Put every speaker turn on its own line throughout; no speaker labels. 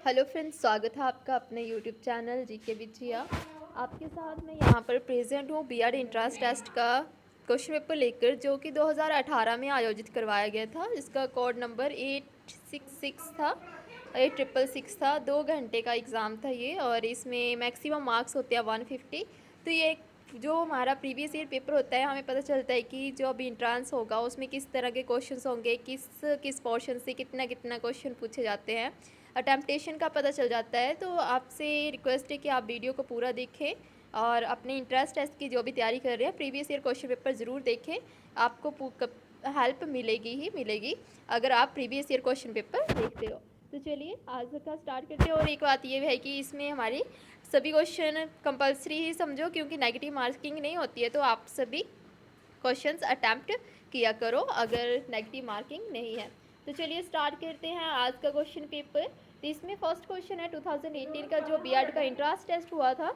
Hello friends, स्वागत है आपका अपने यूट्यूब चैनल जीके विद जिया। आपके साथ मैं यहाँ पर प्रेजेंट हूँ बीएड एंट्रेंस टेस्ट का क्वेश्चन पेपर लेकर, जो कि 2018 में आयोजित करवाया गया था। इसका कोड नंबर 866 था, 8666 था। 2 घंटे का एग्ज़ाम था ये, और इसमें मैक्सिमम मार्क्स होते हैं 150। तो ये जो हमारा प्रीवियस ईयर पेपर होता है, हमें पता चलता है कि जो अभी एंट्रांस होगा उसमें किस तरह के क्वेश्चंस होंगे, किस किस पोर्शन से कितना कितना क्वेश्चन पूछे जाते हैं, अटेम्पटेशन का पता चल जाता है। तो आपसे रिक्वेस्ट है कि आप वीडियो को पूरा देखें और अपने इंट्रेंस टेस्ट की जो भी तैयारी कर रहे हैं प्रीवियस ईयर क्वेश्चन पेपर ज़रूर देखें। आपको हेल्प मिलेगी ही मिलेगी अगर आप प्रीवियस ईयर क्वेश्चन पेपर देखते हो। तो चलिए आज का स्टार्ट करते हैं। और एक बात ये है कि इसमें हमारी सभी क्वेश्चन कंपलसरी ही समझो, क्योंकि नेगेटिव मार्किंग नहीं होती है। तो आप सभी क्वेश्चंस अटैम्प्ट किया करो अगर नेगेटिव मार्किंग नहीं है। तो चलिए स्टार्ट करते हैं आज का क्वेश्चन पेपर। तो इसमें फर्स्ट क्वेश्चन है 2018 का जो बीएड का एंट्रेंस टेस्ट हुआ था।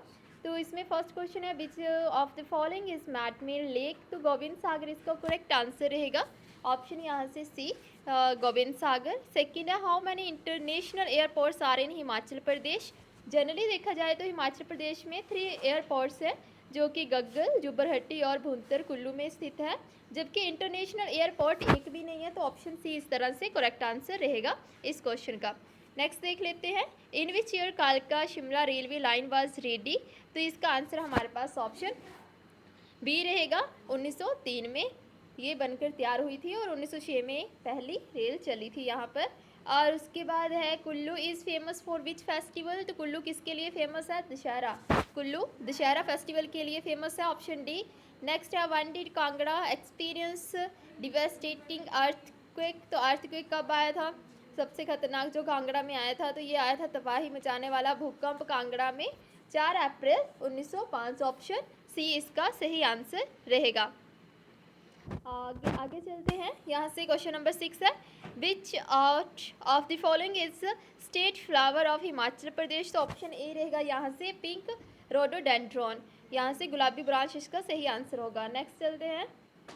तो इसमें फर्स्ट क्वेश्चन है which of the following is manmade lake. तो गोविंद सागर इसका करेक्ट आंसर रहेगा। ऑप्शन यहाँ से सी, गोविंद सागर। सेकेंड है how many international airports are in Himachal Pradesh. Generally देखा जाए तो हिमाचल प्रदेश में 3 एयरपोर्ट्स है, जो कि गग्गल, जुब्बरहट्टी और भुंतर कुल्लू में स्थित है। जबकि इंटरनेशनल एयरपोर्ट एक भी नहीं है। तो ऑप्शन सी इस तरह से करेक्ट आंसर रहेगा इस क्वेश्चन का। नेक्स्ट देख लेते हैं, इन विच ईयर कालका Shimla railway line was ready. तो इसका आंसर हमारे पास ऑप्शन बी रहेगा। 1903 में ये बनकर तैयार हुई थी और 1906 में पहली रेल चली थी यहाँ पर। और उसके बाद है Kullu is famous for which festival. तो कुल्लू किसके लिए फेमस है? दशहरा। कुल्लू दशहरा फेस्टिवल के लिए फेमस है, ऑप्शन डी। नेक्स्ट है one did Kangra experience devastating earthquake. तो अर्थक्वेक कब आया था? सबसे खतरनाक जो कांगड़ा में आया था, तो ये आया था तबाही मचाने वाला भूकंप कांगड़ा में 4 अप्रैल 1905। ऑप्शन सी इसका सही आंसर रहेगा। आगे आगे चलते हैं। यहाँ से क्वेश्चन नंबर 6 है, which out of the following is state flower of Himachal Pradesh. तो ऑप्शन ए रहेगा यहाँ से पिंक रोडोडेंड्रॉन। यहाँ से गुलाबी ब्रांच इसका सही आंसर होगा। नेक्स्ट चलते हैं।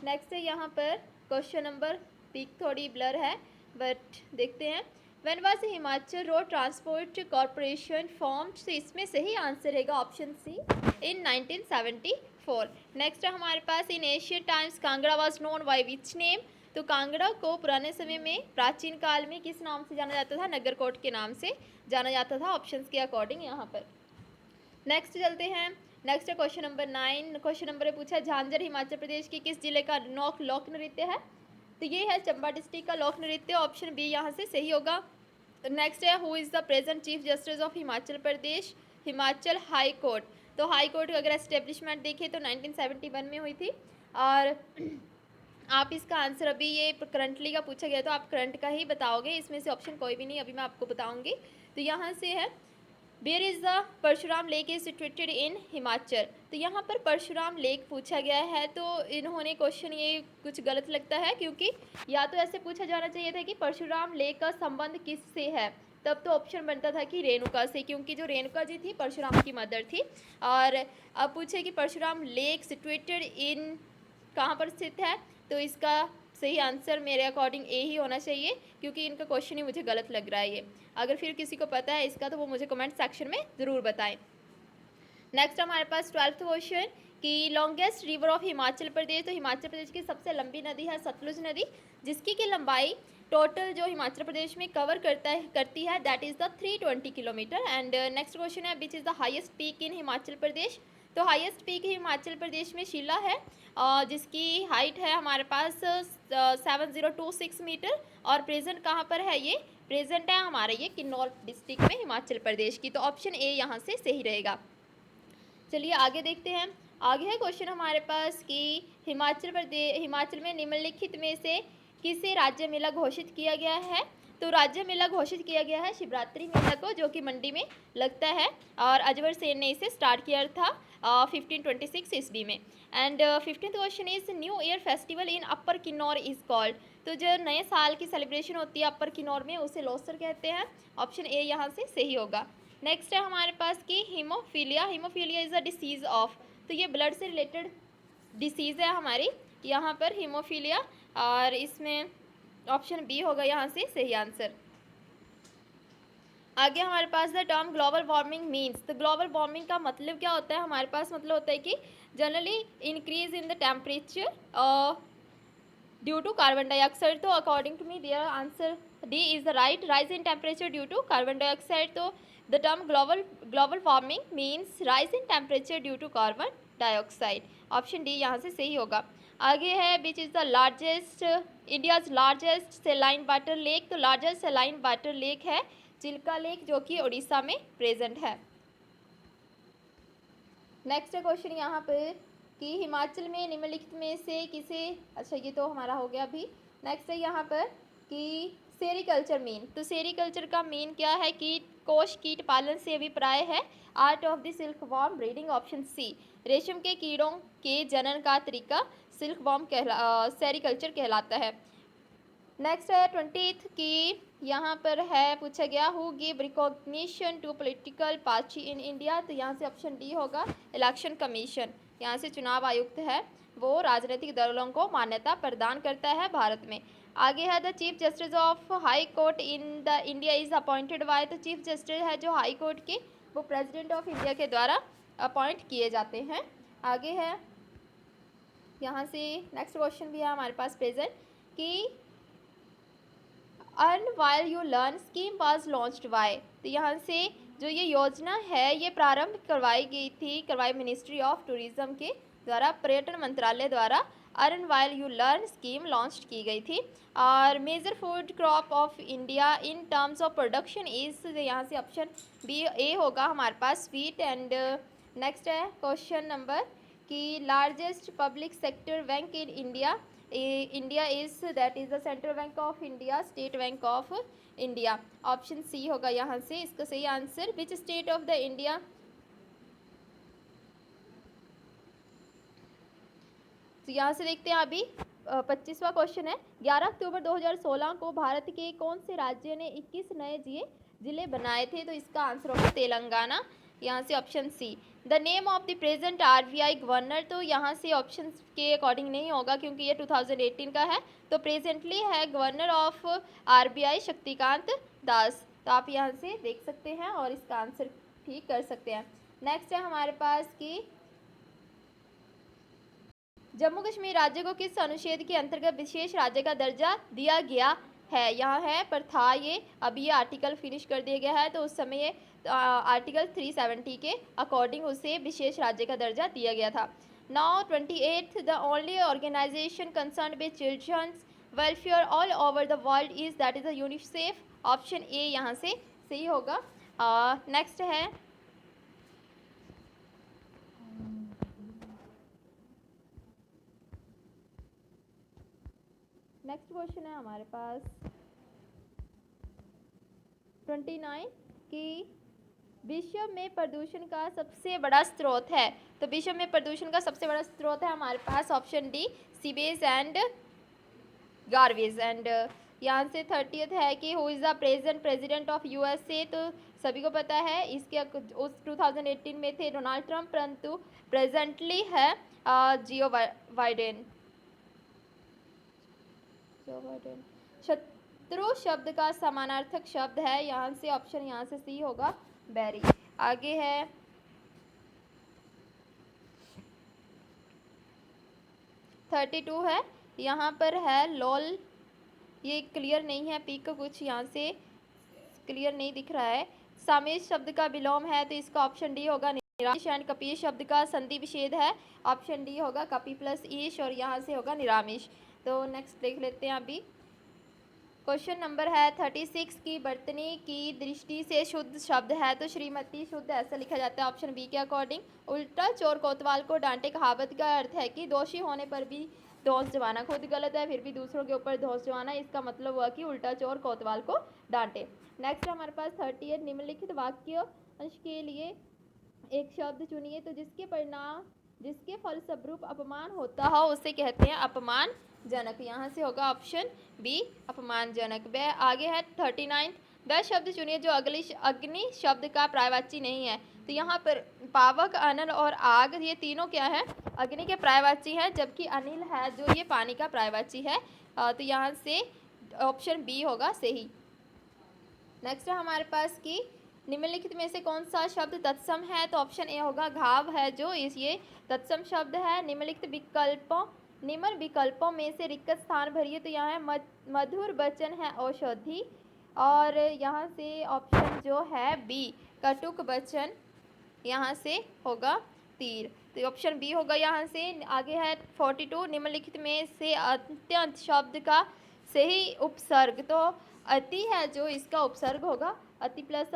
नेक्स्ट है यहाँ पर क्वेश्चन नंबर, पिक थोड़ी ब्लर है बट देखते हैं। When was Himachal road transport corporation formed. तो इसमें सही आंसर रहेगा ऑप्शन सी, इन 1974। नेक्स्ट है हमारे पास, in ancient times Kangra was known by which name. तो कांगड़ा को पुराने समय में प्राचीन काल में किस नाम से जाना जाता था? नगरकोट के नाम से जाना जाता था, ऑप्शंस के अकॉर्डिंग यहाँ पर। नेक्स्ट चलते हैं। नेक्स्ट है क्वेश्चन नंबर 9। क्वेश्चन नंबर पूछा झांझर हिमाचल प्रदेश के किस जिले का लोक नृत्य है। तो ये है चंबा डिस्ट्रिक्ट का लोक नृत्य, ऑप्शन बी यहाँ से सही होगा। नेक्स्ट है who is the present chief justice of Himachal Pradesh, Himachal high court. तो हाई कोर्ट अगर एस्टेब्लिशमेंट देखें तो 1971 में हुई थी। और आप इसका आंसर, अभी ये करंटली का पूछा गया तो आप करंट का ही बताओगे, इसमें से ऑप्शन कोई भी नहीं अभी मैं आपको बताऊंगी। तो यहाँ से है, where is the Parshuram lake is situated in Himachal. तो यहाँ पर परशुराम लेक पूछा गया है। तो इन्होंने क्वेश्चन ये कुछ गलत लगता है, क्योंकि या तो ऐसे पूछा जाना चाहिए था कि परशुराम लेक का संबंध किससे है, तब तो ऑप्शन बनता था कि रेणुका से, क्योंकि जो रेणुका जी थी परशुराम की मदर थी। और अब पूछे कि परशुराम लेक सिचुएटेड इन कहाँ पर स्थित है। तो इसका सही आंसर मेरे अकॉर्डिंग ए ही होना चाहिए, क्योंकि इनका क्वेश्चन ही मुझे गलत लग रहा है ये। अगर फिर किसी को पता है इसका तो वो मुझे कमेंट सेक्शन में ज़रूर बताएं। नेक्स्ट हमारे पास 12th क्वेश्चन कि longest river of Himachal Pradesh. तो हिमाचल प्रदेश की सबसे लंबी नदी है सतलुज नदी, जिसकी की लंबाई टोटल जो हिमाचल प्रदेश में कवर करती है that is the 320 kilometre. And next question है which is the highest peak in Himachal Pradesh. तो हाईएस्ट पीक हिमाचल प्रदेश में शिला है, जिसकी हाइट है हमारे पास 7026 मीटर। और प्रेजेंट कहाँ पर है ये? प्रेजेंट है हमारे ये किन्नौर डिस्ट्रिक्ट में हिमाचल प्रदेश की। तो ऑप्शन ए यहाँ से सही रहेगा। चलिए आगे देखते हैं। आगे है क्वेश्चन हमारे पास कि हिमाचल में निम्नलिखित में से किसे राज्य मेला घोषित किया गया है। तो राज्य मेला घोषित किया गया है शिवरात्रि मेला को, जो कि मंडी में लगता है और अजवर सेन ने इसे स्टार्ट किया था 1526 ईस्वी में। And 15th question is new year festival in upper Kinnaur is called. तो जो नए साल की सेलिब्रेशन होती है अपर किन्नौर में, उसे लोसर कहते हैं। ऑप्शन ए यहाँ से सही होगा। नेक्स्ट है हमारे पास कि haemophilia. Haemophilia is a disease of. तो ये ब्लड से रिलेटेड डिसीज़ है हमारी यहाँ पर हीमोफीलिया, और इसमें ऑप्शन बी होगा यहाँ से सही आंसर। आगे हमारे पास the term global warming means, तो ग्लोबल वार्मिंग का मतलब क्या होता है, हमारे पास मतलब होता है कि generally increase in the temperature due to carbon dioxide. तो according to me there answer D is the right, rise in temperature due to carbon dioxide. तो the term global warming means rise in temperature due to carbon dioxide. Option D यहाँ से सही होगा। आगे है which is the largest India's largest saline water lake. तो largest saline water lake है Chilka lake, जो कि उड़ीसा में प्रेजेंट है। नेक्स्ट क्वेश्चन यहाँ पे कि हिमाचल में निम्नलिखित में से किसे, अच्छा ये तो हमारा हो गया अभी। नेक्स्ट है यहाँ पर कि सेरीकल्चर मीन, तो सेरीकल्चर का मीन क्या है, कीट कोश कीट पालन से अभिप्राय है। Art of the silk worm breeding, option C. रेशम के कीड़ों के जनन का तरीका सिल्क वॉर्म सेरीकल्चर कहलाता है। नेक्स्ट है 20th की यहाँ पर है पूछा गया who give recognition to political party in India. तो यहाँ से ऑप्शन डी होगा इलेक्शन कमीशन, यहाँ से चुनाव आयुक्त है, वो राजनीतिक दलों को मान्यता प्रदान करता है भारत में। आगे है the chief justice of high court in the India is appointed by. तो चीफ जस्टिस है जो हाई कोर्ट के, वो प्रेसिडेंट ऑफ इंडिया के द्वारा अपॉइंट किए जाते हैं। आगे है यहाँ से नेक्स्ट क्वेश्चन भी है हमारे पास प्रेजेंट कि earn while you learn scheme was launched by. तो यहाँ से जो ये योजना है ये प्रारंभ करवाई मिनिस्ट्री ऑफ टूरिज्म के द्वारा, पर्यटन मंत्रालय द्वारा earn while you learn scheme launch की गई थी। और major food crop of India in terms of production is, यहाँ से ऑप्शन बी ए होगा हमारे पास स्वीट। एंड नेक्स्ट है क्वेश्चन नंबर कि largest public sector bank in India is that is the central bank of India, state bank of India. Option C होगा यहाँ से इसका सही answer. Which state of the India, तो यहाँ से देखते हैं अभी 25वां क्वेश्चन है 11 अक्टूबर 2016 को भारत के कौन से राज्य ने 21 नए जिले बनाए थे। तो इसका आंसर होगा तेलंगाना, यहाँ से option C. The name of the present RBI governor, तो यहाँ से ऑप्शन के अकॉर्डिंग नहीं होगा क्योंकि ये 2018 का है। तो प्रेजेंटली है governor of RBI Shaktikanta Das. तो आप यहाँ से देख सकते हैं और इसका आंसर ठीक कर सकते हैं। नेक्स्ट है हमारे पास कि जम्मू कश्मीर राज्य को किस अनुच्छेद के अंतर्गत विशेष राज्य का दर्जा दिया गया है। यहाँ है पर था ये, अभी ये आर्टिकल फिनिश कर दिया गया है, तो उस समय ये आर्टिकल 370 के अकॉर्डिंग उसे विशेष राज्य का दर्जा दिया गया था। Now 28th the only organization concern with children's welfare all over the world is that is the UNICEF. Option A यहाँ से सही होगा। नेक्स्ट है नेक्स्ट क्वेश्चन है हमारे पास 29 कि विश्व में प्रदूषण का सबसे बड़ा स्रोत है। तो विश्व में प्रदूषण का सबसे बड़ा स्रोत है हमारे पास option D sewage and garbage. And यहाँ से 30th है कि who is the president of USA. तो सभी को पता है इसके उस 2018 में थे डोनाल्ड ट्रंप, परंतु प्रेजेंटली है जियो बाइडेन। शत्रु शब्द का समानार्थक शब्द है, यहाँ से ऑप्शन यहाँ से सी होगा बैरी। आगे है 32 है, यहाँ पर है लॉल, ये क्लियर नहीं है, पिक कुछ यहाँ से क्लियर नहीं दिख रहा है। सामेश शब्द का विलोम है, तो इसका ऑप्शन डी होगा निरामिष। एंड कपीश शब्द का संधि विच्छेद है, ऑप्शन डी होगा कपी प्लस ईश, और यहाँ से होगा निरामिष। तो नेक्स्ट देख लेते हैं अभी। क्वेश्चन नंबर है 36 की बर्तनी की दृष्टि से शुद्ध शब्द है। तो श्रीमती शुद्ध ऐसा लिखा जाता है ऑप्शन बी के अकॉर्डिंग। उल्टा चोर कोतवाल को डांटे कहावत का अर्थ है कि दोषी होने पर भी धौंस जमाना, खुद गलत है फिर भी दूसरों के ऊपर धौंस जमाना, इसका मतलब हुआ कि उल्टा चोर कोतवाल को डांटे। नेक्स्ट हमारे पास 38 निम्नलिखित वाक्य अंश के लिए एक शब्द चुनिए। तो जिसके फलस्वरूप अपमान होता हो उसे कहते हैं अपमानजनक, यहाँ से होगा ऑप्शन बी अपमानजनक। वह आगे है 39 वह शब्द चुनिए जो अग्नि शब्द का पर्यायवाची नहीं है। तो यहाँ पर पावक, अनल और आग ये तीनों क्या है, अग्नि के पर्यायवाची हैं, जबकि अनिल है जो ये पानी का पर्यायवाची है। तो यहाँ से ऑप्शन बी होगा सही। नेक्स्ट है हमारे पास कि निम्नलिखित में से कौन सा शब्द तत्सम है, तो ऑप्शन ए होगा घाव है जो ये तत्सम शब्द है। निम्न विकल्पों में से रिक्त स्थान भरिए, तो यहाँ है मधुर वचन है औषधि, और यहाँ से ऑप्शन जो है बी कटुक वचन यहाँ से होगा तीर, तो ऑप्शन बी होगा यहाँ से। आगे है 42 निम्नलिखित में से अत्यंत शब्द का सही उपसर्ग, तो अति है जो इसका उपसर्ग होगा, अति प्लस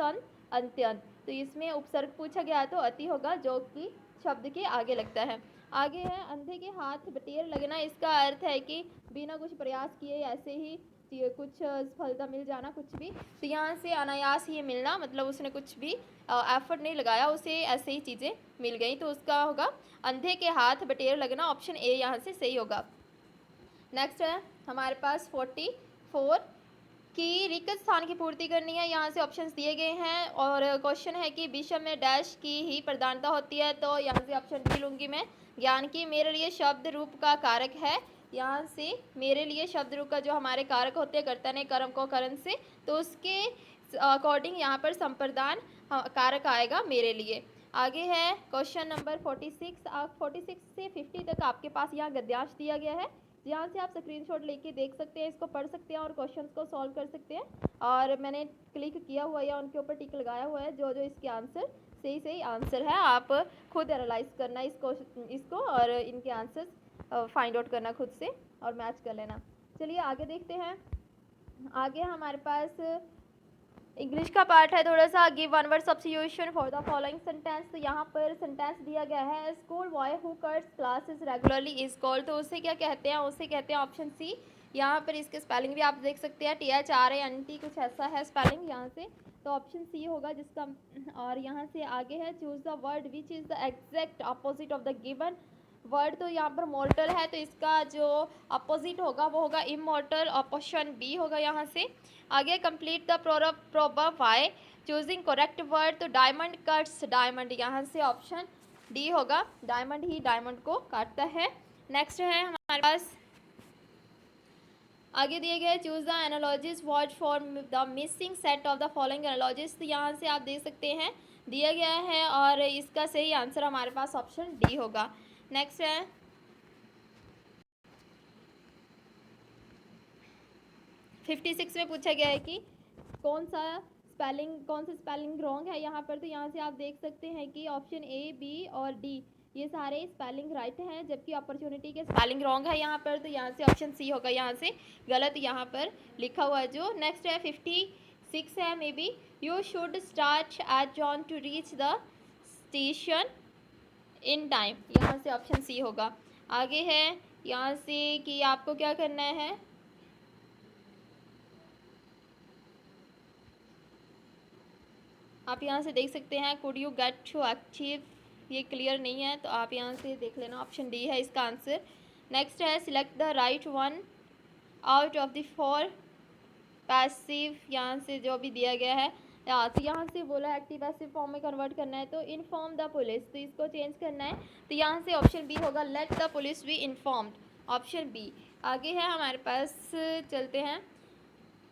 अत्यंत, तो इसमें उपसर्ग पूछा गया है तो अति होगा जो कि शब्द के आगे लगता है। आगे है अंधे के हाथ बटेर लगना, इसका अर्थ है कि बिना कुछ प्रयास किए ऐसे ही कुछ सफलता मिल जाना, कुछ भी, तो यहाँ से अनायास ही मिलना, मतलब उसने कुछ भी एफर्ट नहीं लगाया, उसे ऐसे ही चीज़ें मिल गई, तो उसका होगा अंधे के हाथ बटेर लगना, ऑप्शन ए यहाँ से सही होगा। नेक्स्ट है हमारे पास 44 कि रिक्त स्थान की पूर्ति करनी है, यहाँ से ऑप्शंस दिए गए हैं, और क्वेश्चन है कि विषय में डैश की ही प्रधानता होती है, तो यहाँ से ऑप्शन डी लूँगी मैं। ज्ञान की मेरे लिए शब्द रूप का कारक है, यहाँ से मेरे लिए शब्द रूप का जो हमारे कारक होते हैं कर्ता ने कर्म को करण से, तो उसके अकॉर्डिंग यहाँ पर संप्रदान कारक आएगा मेरे लिए। आगे है क्वेश्चन नंबर 46 से 50 तक आपके पास यहाँ गद्यांश दिया गया है, यहाँ से आप स्क्रीनशॉट लेके देख सकते हैं, इसको पढ़ सकते हैं और क्वेश्चंस को सॉल्व कर सकते हैं, और मैंने क्लिक किया हुआ है या उनके ऊपर टिक लगाया हुआ है जो इसके आंसर सही आंसर है, आप खुद एनालाइज करना इसको और इनके आंसर्स फाइंड आउट करना खुद से और मैच कर लेना। चलिए आगे देखते हैं। आगे हमारे पास इंग्लिश का पार्ट है थोड़ा सा। Give one word substitution for the following sentence, तो यहाँ पर सेंटेंस दिया गया है school boy who cuts classes regularly is called, तो उसे क्या कहते हैं, उसे कहते हैं ऑप्शन सी। यहाँ पर इसके स्पेलिंग भी आप देख सकते हैं, THRANT कुछ ऐसा है स्पेलिंग यहाँ से, तो ऑप्शन सी होगा जिसका। और यहाँ से आगे है choose the word which is the exact opposite of the given word, तो यहाँ पर मॉर्टल है, तो इसका जो अपोजिट होगा वो होगा इमॉर्टल, ऑप्शन बी होगा यहाँ से। आगे complete the proverb by choosing correct word, तो डायमंड कट्स डायमंड, यहाँ से ऑप्शन डी होगा, डायमंड ही डायमंड को काटता है। नेक्स्ट है हमारे पास आगे दिए गए choose the analogies word for the missing set of the following analogies, तो यहाँ से आप देख सकते हैं दिया गया है, और इसका सही आंसर हमारे पास ऑप्शन डी होगा। नेक्स्ट है 56 में पूछा गया है कि कौन सा स्पेलिंग रॉन्ग है यहाँ पर, तो यहाँ से आप देख सकते हैं कि ऑप्शन ए, बी और डी ये सारे स्पेलिंग राइट हैं, जबकि अपॉर्चुनिटी के स्पेलिंग रॉन्ग है यहाँ पर, तो यहाँ से ऑप्शन सी होगा, यहाँ से गलत यहाँ पर लिखा हुआ है जो। नेक्स्ट है 56 है maybe you should start at John to reach the station in time, यहाँ से ऑप्शन सी होगा। आगे है यहाँ से कि आपको क्या करना है, आप यहाँ से देख सकते हैं could you get to achieve, ये क्लियर नहीं है, तो आप यहाँ से देख लेना, ऑप्शन डी है इसका आंसर। नेक्स्ट है select the right one out of the 4 passive, यहाँ से जो भी दिया गया है, तो यहाँ से बोला एक्टिव पैसिव फॉर्म में कन्वर्ट करना है, तो इन्फॉर्म द पुलिस, तो इसको चेंज करना है, तो यहाँ से ऑप्शन बी होगा let the police be informed, option B. आगे है हमारे पास, चलते हैं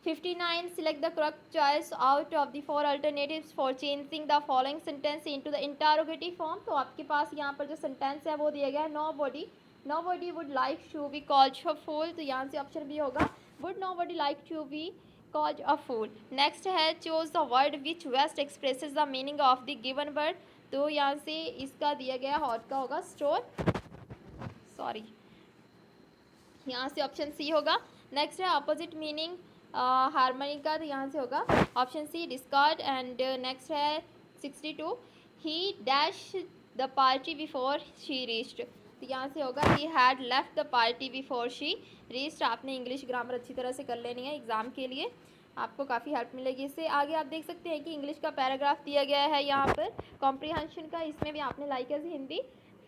59 select the correct choice out of the 4 alternatives for changing the following sentence into the interrogative form, तो आपके पास यहाँ पर जो सेंटेंस है वो दिया गया है nobody would like to be called a fool, तो यहाँ से ऑप्शन बी होगा would nobody like to be called a fool। Next है choose the word which best expresses the meaning of the given word, तो यहाँ से इसका दिया गया हॉट का होगा स्टोर, सॉरी, यहाँ से ऑप्शन सी होगा। नेक्स्ट है अपोजिट मीनिंग हारमोनी का, तो यहाँ से होगा option C discard. And next है 62 he dash the party before she reached, तो यहाँ से होगा he had left the party before she reached. आपने इंग्लिश ग्रामर अच्छी तरह से कर लेनी है एग्ज़ाम के लिए, आपको काफ़ी हेल्प मिलेगी इससे। आगे आप देख सकते हैं कि इंग्लिश का पैराग्राफ दिया गया है यहाँ पर कॉम्प्रीहेंशन का, इसमें भी आपने like as Hindi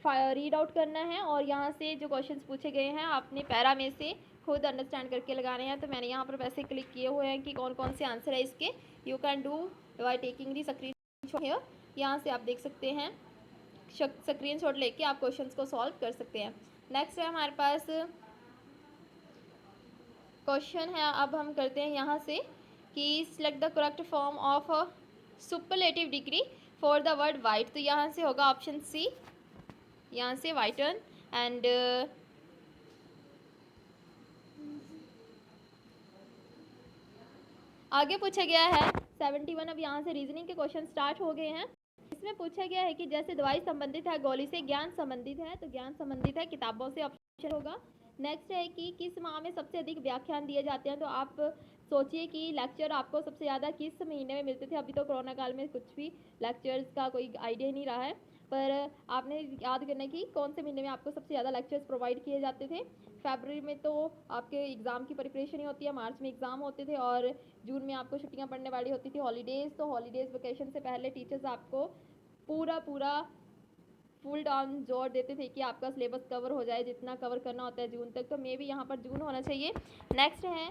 read out करना है, और यहाँ से जो क्वेश्चंस पूछे गए हैं आपने पैरा में से खुद अंडरस्टैंड करके लगाने हैं, तो मैंने यहाँ पर वैसे क्लिक किए हुए हैं कि कौन कौन से आंसर है इसके। You can do by taking the screenshot here, यहाँ से आप देख सकते हैं स्क्रीनशॉट लेके आप क्वेश्चंस को सॉल्व कर सकते हैं। नेक्स्ट है हमारे पास क्वेश्चन है, अब हम करते हैं यहाँ से कि select the correct form of superlative degree for the word white. तो यहाँ से होगा ऑप्शन सी, यहाँ से वाइटन। एंड आगे पूछा गया है 71। अब यहाँ से रीजनिंग के क्वेश्चन स्टार्ट हो गए हैं। इसमें पूछा गया है कि जैसे दवाई संबंधित है, गोली से, ज्ञान संबंधित है तो ज्ञान संबंधित है, किताबों से ऑप्शन होगा। नेक्स्ट है कि किस माह में सबसे अधिक व्याख्यान दिए जाते हैं। तो आप सोचिए कि लेक्चर आपको सबसे ज़्यादा किस महीने में मिलते थे। अभी तो कोरोना काल में कुछ भी लेक्चर्स का कोई आइडिया नहीं रहा है, पर आपने याद करना कि कौन से महीने में आपको सबसे ज़्यादा लेक्चर्स प्रोवाइड किए जाते थे। फरवरी में तो आपके एग्ज़ाम की प्रिपरेशन ही होती है, मार्च में एग्ज़ाम होते थे और जून में आपको छुट्टियां पड़ने वाली होती थी, हॉलीडेज़। तो हॉलीडेज़ वेकेशन से पहले टीचर्स आपको पूरा फुल डाउन जोर देते थे कि आपका सिलेबस कवर हो जाए, जितना कवर करना होता है जून तक। तो मे भी यहाँ पर जून होना चाहिए। नेक्स्ट है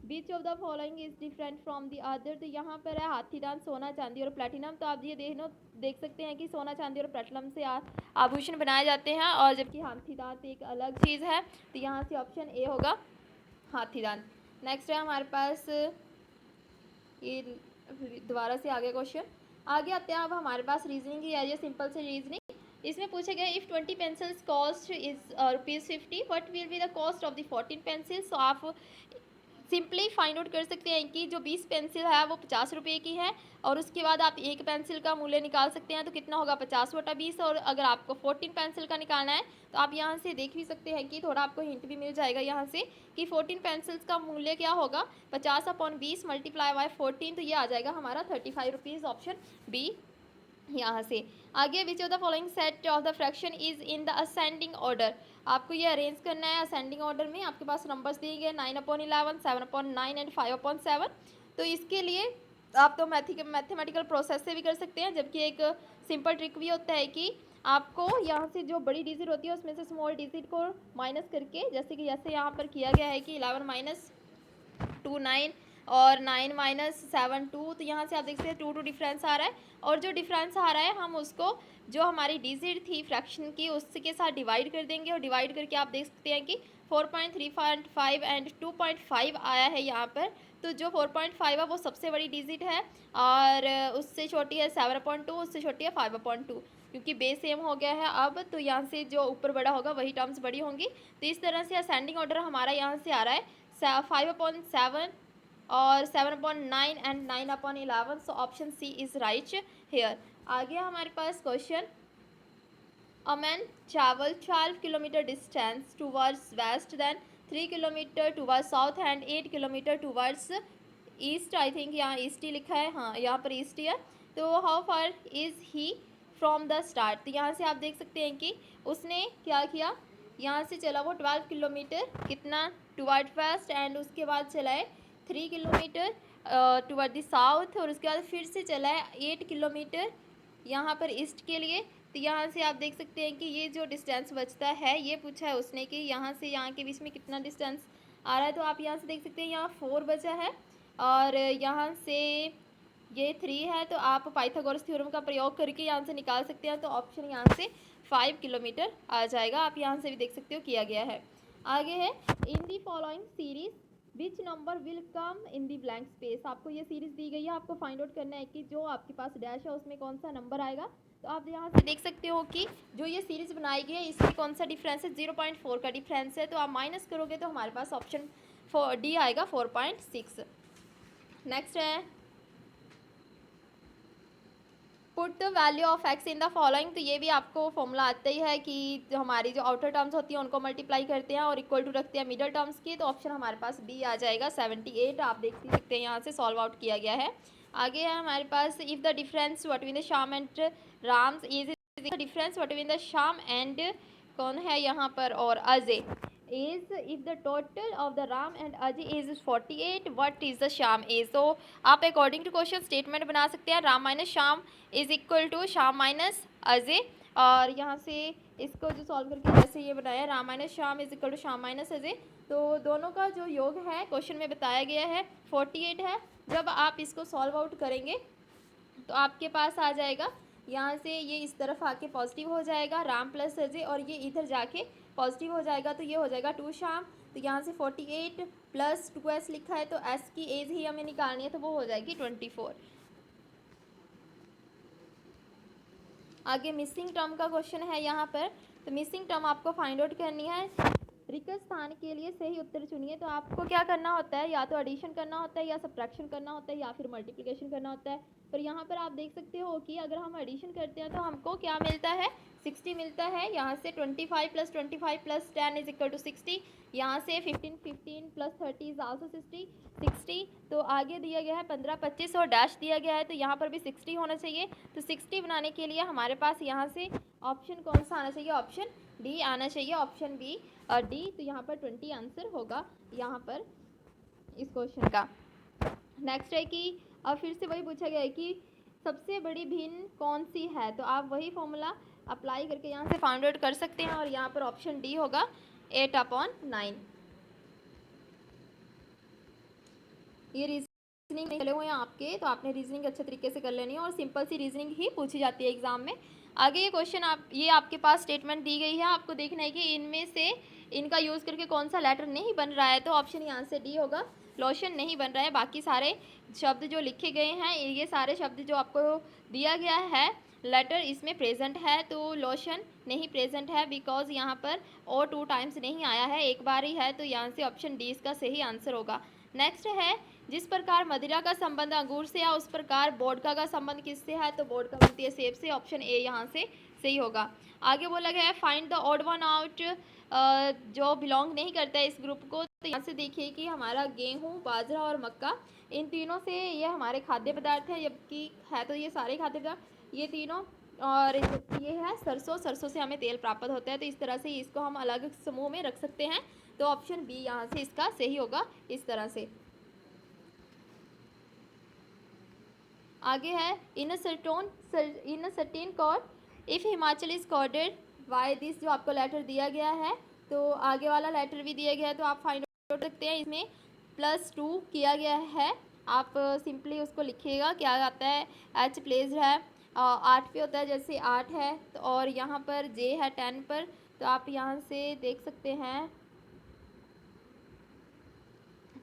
which of the following is different from the other. तो यहाँ पर है हाथीदान, सोना, चांदी और प्लेटिनम। तो आप ये देख सकते हैं कि सोना, चांदी और प्लेटिनम से आभूषण बनाए जाते हैं, और जबकि हाथीदांत एक अलग चीज़ है। तो यहाँ से ऑप्शन ए होगा, हाथीदांत। नेक्स्ट है हमारे पास ये दोबारा से आगे क्वेश्चन आगे आते हैं। अब हमारे पास रीजनिंग की है, सिंपल से रीजनिंग। इसमें पूछा गया if 20 pencils cost is ₹50, what will be the cost of the 14 pencils. तो आप सिंपली फाइंड आउट कर सकते हैं कि जो 20 पेंसिल है वो 50 रुपये की है, और उसके बाद आप एक पेंसिल का मूल्य निकाल सकते हैं। तो कितना होगा 50 बटा 20। और अगर आपको 14 पेंसिल का निकालना है तो आप यहाँ से देख भी सकते हैं कि थोड़ा आपको हिंट भी मिल जाएगा यहाँ से कि 14 पेंसिल्स का मूल्य क्या होगा, 50/20 मल्टीप्लाई बाय 14। तो ये आ जाएगा हमारा 35 रुपीज़, ऑप्शन बी यहाँ से। आगे विच of the following set of the fraction is in the ascending order. आपको ये अरेंज करना है असेंडिंग ऑर्डर में। आपके पास नंबर्स दिए गए 9/11, 7/9 एंड 5/7। तो इसके लिए आप तो मैथमेटिकल प्रोसेस से भी कर सकते हैं, जबकि एक सिंपल ट्रिक भी होता है कि आपको यहाँ से जो बड़ी डिजिट होती है उसमें से स्मॉल डिजिट को माइनस करके, जैसे यहाँ पर किया गया है कि 11 माइनस 2 9 और 9 माइनस 7 2। तो यहाँ से आप देख सकते हैं 2 डिफरेंस आ रहा है, और जो डिफरेंस आ रहा है हम उसको जो हमारी डिजिट थी फ्रैक्शन की उसके साथ डिवाइड कर देंगे, और डिवाइड करके आप देख सकते हैं कि 4.35 एंड 2.5 आया है यहाँ पर। तो जो 4.5 है वो सबसे बड़ी डिजिट है, और उससे छोटी है 7/2, उससे छोटी है 5/2, क्योंकि बेस सेम हो गया है अब। तो यहाँ से जो ऊपर बड़ा होगा वही टर्म्स बड़ी होंगी। तो इस तरह से असेंडिंग ऑर्डर हमारा यहाँ से आ रहा है 5/7 और 7/9 and 9/11। So option C is right here. आगे हमारे पास question a man travel 12 kilometre distance towards west, then 3 kilometre towards south and 8 kilometre towards east. I think यहाँ ईस्ट ही लिखा है, हाँ यहाँ पर ईस्ट ही है। तो how far is he from the start. तो यहाँ से आप देख सकते हैं कि उसने क्या किया, यहाँ से चला वो 12 किलोमीटर कितना टूवर्ड वेस्ट, एंड उसके बाद चला है 3 किलोमीटर टूवर्ड द साउथ, और उसके बाद फिर से चला है 8 किलोमीटर यहाँ पर ईस्ट के लिए। तो यहाँ से आप देख सकते हैं कि ये जो डिस्टेंस बचता है, ये पूछा है उसने कि यहाँ से यहाँ के बीच में कितना डिस्टेंस आ रहा है। तो आप यहाँ से देख सकते हैं यहाँ 4 बचा है, और यहाँ से ये 3 है। तो आप पाइथागोरस थ्योरम का प्रयोग करके यहाँ से निकाल सकते हैं। तो ऑप्शन यहाँ से 5 किलोमीटर आ जाएगा। आप यहाँ से भी देख सकते हो किया गया है। आगे है in the following series which number will come in the blank space. आपको ये सीरीज दी गई है, आपको फाइंड आउट करना है कि जो आपके पास डैश है उसमें कौन सा नंबर आएगा। तो आप यहाँ से देख सकते हो कि जो ये सीरीज बनाई गई है इसमें कौन सा डिफरेंस है, 0.4 का डिफरेंस है। तो आप माइनस करोगे तो हमारे पास ऑप्शन डी आएगा 4.6। नेक्स्ट है put the value of x in the following. तो ये भी आपको फॉर्मूला आता ही है कि जो हमारी जो आउटर टर्म्स होती हैं उनको मल्टीप्लाई करते हैं और इक्वल टू रखते हैं मिडल टर्म्स की। तो ऑप्शन हमारे पास बी आ जाएगा 78। आप देख सकते हैं यहाँ से सॉल्व आउट किया गया है। आगे है हमारे पास if the difference between the Shyam and Ram's is difference between the Shyam and कौन है यहाँ पर और Ajay is if the total of the Ram and Ajay is 48, what is the Shyam is। तो आप अकॉर्डिंग टू क्वेश्चन स्टेटमेंट बना सकते हैं Ram minus Shyam is equal to Shyam minus Ajay. और यहाँ से इसको जो सॉल्व करके जैसे ये बनाया Ram minus Shyam is equal to Shyam minus Ajay. तो दोनों का जो योग है क्वेश्चन में बताया गया है 48 है। जब आप इसको सॉल्व आउट करेंगे तो आपके पास आ जाएगा यहाँ से ये इस तरफ आके पॉजिटिव हो जाएगा राम प्लस अजय, और ये इधर जाके पॉजिटिव हो जाएगा। तो ये हो जाएगा 2 श्याम। तो यहाँ से 48 प्लस 2s लिखा है, तो s की एज ही हमें निकालनी है, तो वो हो जाएगी 24। आगे मिसिंग टर्म का क्वेश्चन है यहाँ पर। तो मिसिंग टर्म आपको फाइंड आउट करनी है। रिक्त स्थान के लिए सही उत्तर चुनिए। तो आपको क्या करना होता है, या तो एडिशन करना होता है, या सब्ट्रैक्शन करना होता है, या फिर मल्टीप्लिकेशन करना होता है। पर यहाँ पर आप देख सकते हो कि अगर हम एडिशन करते हैं तो हमको क्या मिलता है, 60 मिलता है। यहाँ से 25 plus 25 plus 10 is equal to 60। यहाँ से 15 प्लस 30 इज आल्सो 60। तो आगे दिया गया है 15 25 और डैश दिया गया है, तो यहाँ पर भी 60 होना चाहिए। तो 60 बनाने के लिए हमारे पास यहाँ से ऑप्शन कौन सा आना चाहिए, ऑप्शन डी आना चाहिए, ऑप्शन बी और डी। तो यहाँ पर 20 आंसर होगा यहाँ पर इस क्वेश्चन का। नेक्स्ट है कि अब फिर से वही पूछा गया है कि सबसे बड़ी भिन्न कौन सी है। तो आप वही फॉर्मूला अप्लाई करके यहाँ से फाइंड आउट कर सकते हैं, और यहाँ पर ऑप्शन डी होगा 8/9। ये रीजनिंग चले हुए हैं आपके, तो आपने रीजनिंग अच्छे तरीके से कर लेनी है, और सिंपल सी रीजनिंग ही पूछी जाती है एग्जाम में। आगे ये क्वेश्चन ये आपके पास स्टेटमेंट दी गई है, आपको देखना है कि इनमें से इनका यूज़ करके कौन सा लेटर नहीं बन रहा है। तो ऑप्शन यहाँ से डी होगा, लोशन नहीं बन रहा है। बाकी सारे शब्द जो लिखे गए हैं, ये सारे शब्द जो आपको दिया गया है लेटर, इसमें प्रेजेंट है। तो लोशन नहीं प्रेजेंट है, बिकॉज यहाँ पर और 2 टाइम्स नहीं आया है, एक बार ही है। तो यहाँ से ऑप्शन डी इसका सही आंसर होगा। नेक्स्ट है, जिस प्रकार मदिरा का संबंध अंगूर से है, उस प्रकार वोडका का संबंध किससे है। तो वोडका बनती है सेब से, ऑप्शन ए यहाँ से सही होगा। आगे बोला गया है find the odd one out, जो बिलोंग नहीं करता है इस ग्रुप को। तो यहाँ से देखिए कि हमारा गेहूँ, बाजरा और मक्का, इन तीनों से ये हमारे खाद्य पदार्थ है, जबकि है तो ये सारे खाद्य पदार्थ ये तीनों। और ये है सरसों, सरसों से हमें तेल प्राप्त होता है। तो इस तरह से इसको हम अलग समूह में रख सकते हैं। तो ऑप्शन बी यहाँ से इसका सही होगा इस तरह से। आगे है in certain cord if Himachal is corded by this, जो आपको लेटर दिया गया है। तो आगे वाला लेटर भी दिया गया है, तो आप फाइंड आउट कर सकते हैं। इसमें +2 किया गया है, आप सिंपली उसको लिखिएगा क्या आता है। एच प्लेस है 8 पे होता है, जैसे 8 है। तो और यहाँ पर जे है 10 पर, तो आप यहाँ से देख सकते हैं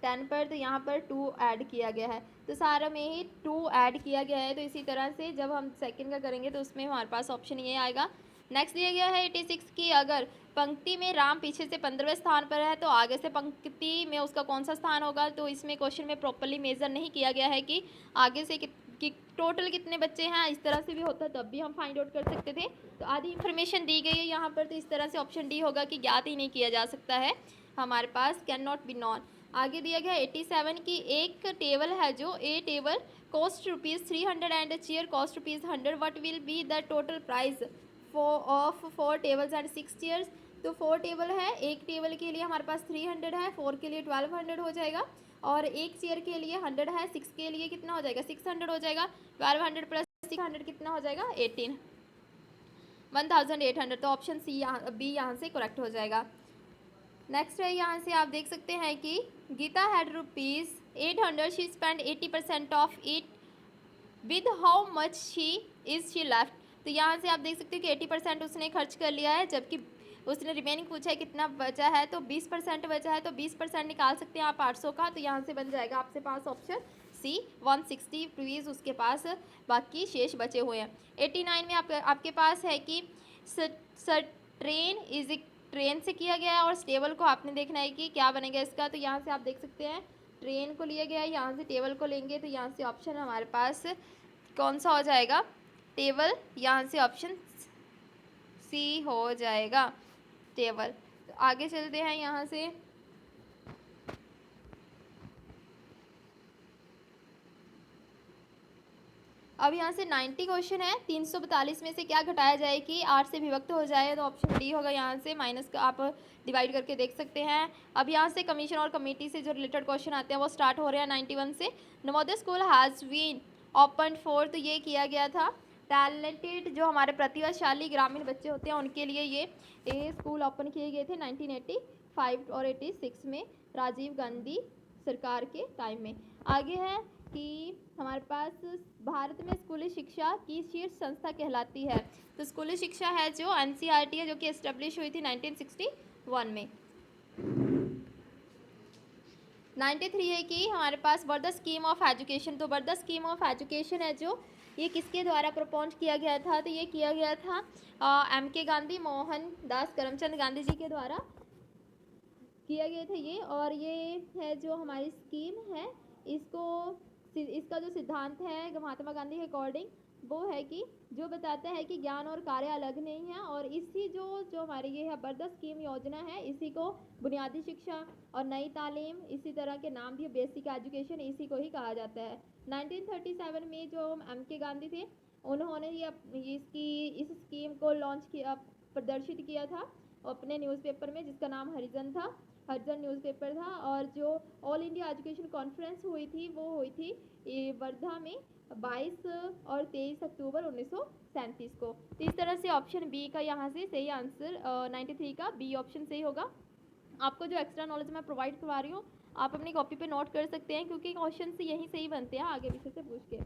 10 पर, तो यहाँ पर 2 ऐड किया गया है। तो सारा में ही 2 ऐड किया गया है। तो इसी तरह से जब हम सेकंड का करेंगे तो उसमें हमारे पास ऑप्शन ये आएगा। नेक्स्ट दिया गया है 86 की, अगर पंक्ति में राम पीछे से 15वें स्थान पर है, तो आगे से पंक्ति में उसका कौन सा स्थान होगा। तो इसमें क्वेश्चन में प्रॉपरली मेजर नहीं किया गया है कि आगे से टोटल कितने बच्चे हैं। इस तरह से भी होता तब भी हम फाइंड आउट कर सकते थे। तो आधी इन्फॉर्मेशन दी गई है यहाँ पर, तो इस तरह से ऑप्शन डी होगा कि ज्ञात ही नहीं किया जा सकता है हमारे पास, कैन नॉट बी नॉन। आगे दिया गया 87 की, एक टेबल है जो a table cost ₹300 and chair cost ₹100, what will be the total price of 4 tables and 6 chairs. तो 4 टेबल है, एक टेबल के लिए हमारे पास 300 है, 4 के लिए 1200 हो जाएगा, और एक चेयर के लिए 100 है, 6 के लिए कितना हो जाएगा 600 हो जाएगा। 1200 प्लस 600 कितना हो जाएगा 1800। तो ऑप्शन सी बी यहाँ से करेक्ट हो जाएगा। नेक्स्ट है, यहाँ से आप देख सकते हैं कि Geeta had ₹800, she spend 80% of it, with how much she left. तो यहाँ से आप देख सकते हैं कि 80% उसने खर्च कर लिया है, जबकि उसने रिमेनिंग पूछा है कितना बचा है, तो 20% बचा है। तो 20% निकाल सकते हैं आप 800 का, तो यहाँ से बन जाएगा आपके पास ऑप्शन सी 160 रुपीज़ उसके पास बाकी शेष बचे हुए हैं। 89 में आपके पास है कि ट्रेन से किया गया है, और टेबल को आपने देखना है कि क्या बनेगा इसका। तो यहाँ से आप देख सकते हैं ट्रेन को लिया गया है, यहाँ से टेबल को लेंगे, तो यहाँ से ऑप्शन हमारे पास कौन सा हो जाएगा, टेबल। यहाँ से ऑप्शन सी हो जाएगा टेबल। तो आगे चलते हैं यहाँ से। अब यहाँ से 90 क्वेश्चन है, 342 में से क्या घटाया जाए कि 8 से विभक्त हो जाए। तो ऑप्शन डी होगा, यहाँ से माइनस का आप डिवाइड करके देख सकते हैं। अब यहाँ से कमीशन और कमेटी से जो रिलेटेड क्वेश्चन आते हैं वो स्टार्ट हो रहे हैं 91 से। Navodaya school has been open for, तो ये किया गया था टैलेंटेड, जो हमारे प्रतिभाशाली ग्रामीण बच्चे होते हैं उनके लिए ये स्कूल ओपन किए गए थे 1985 और 86 में, राजीव गांधी सरकार के टाइम में। आगे है कि हमारे पास भारत में स्कूली शिक्षा की शीर्ष संस्था कहलाती है। तो स्कूली शिक्षा है जो NCERT है, जो कि एस्टेब्लिश हुई थी 1961 में। 93 है कि हमारे पास बर्दर स्कीम ऑफ एजुकेशन। तो बर्दर स्कीम ऑफ एजुकेशन है जो ये किसके द्वारा प्रपोज किया गया था, तो ये किया गया था MK गांधी, मोहन दास करमचंद गांधी जी के द्वारा किया गया था ये। और ये है जो हमारी स्कीम है, इसका जो सिद्धांत है महात्मा गांधी के अकॉर्डिंग वो है कि जो बताता है कि ज्ञान और कार्य अलग नहीं है, और इसी जो हमारी ये है बर्दर स्कीम योजना है, इसी को बुनियादी शिक्षा और नई तालीम इसी तरह के नाम दिए, बेसिक एजुकेशन इसी को ही कहा जाता है। 1937 में जो MK गांधी थे उन्होंने इस स्कीम को लॉन्च किया, प्रदर्शित किया था अपने न्यूज़पेपर में, जिसका नाम हरिजन न्यूज़पेपर था। और जो ऑल इंडिया एजुकेशन कॉन्फ्रेंस हुई थी वो हुई थी वर्धा में 22 और 23 अक्टूबर 1937 को। तो इस तरह से ऑप्शन बी का यहाँ से सही आंसर 93 का बी ऑप्शन सही होगा। आपको जो एक्स्ट्रा नॉलेज मैं प्रोवाइड करवा रही हूँ आप अपनी कॉपी पे नोट कर सकते हैं, क्योंकि क्वेश्चन से यही सही बनते हैं आगे पीछे से पूछ के।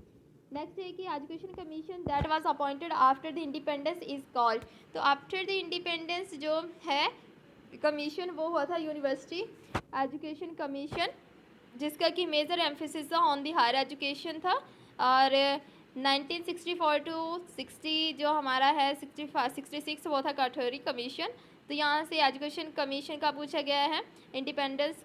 नेक्स्ट है कि education commission that was appointed after the independence is called. तो आफ्टर द इंडिपेंडेंस जो है कमीशन वो हुआ था यूनिवर्सिटी एजुकेशन कमीशन, जिसका कि major emphasis on the higher education था। और 1964 टू 60 जो हमारा है 66 वो था कठोरी कमीशन। तो यहाँ से एजुकेशन कमीशन का पूछा गया है इंडिपेंडेंस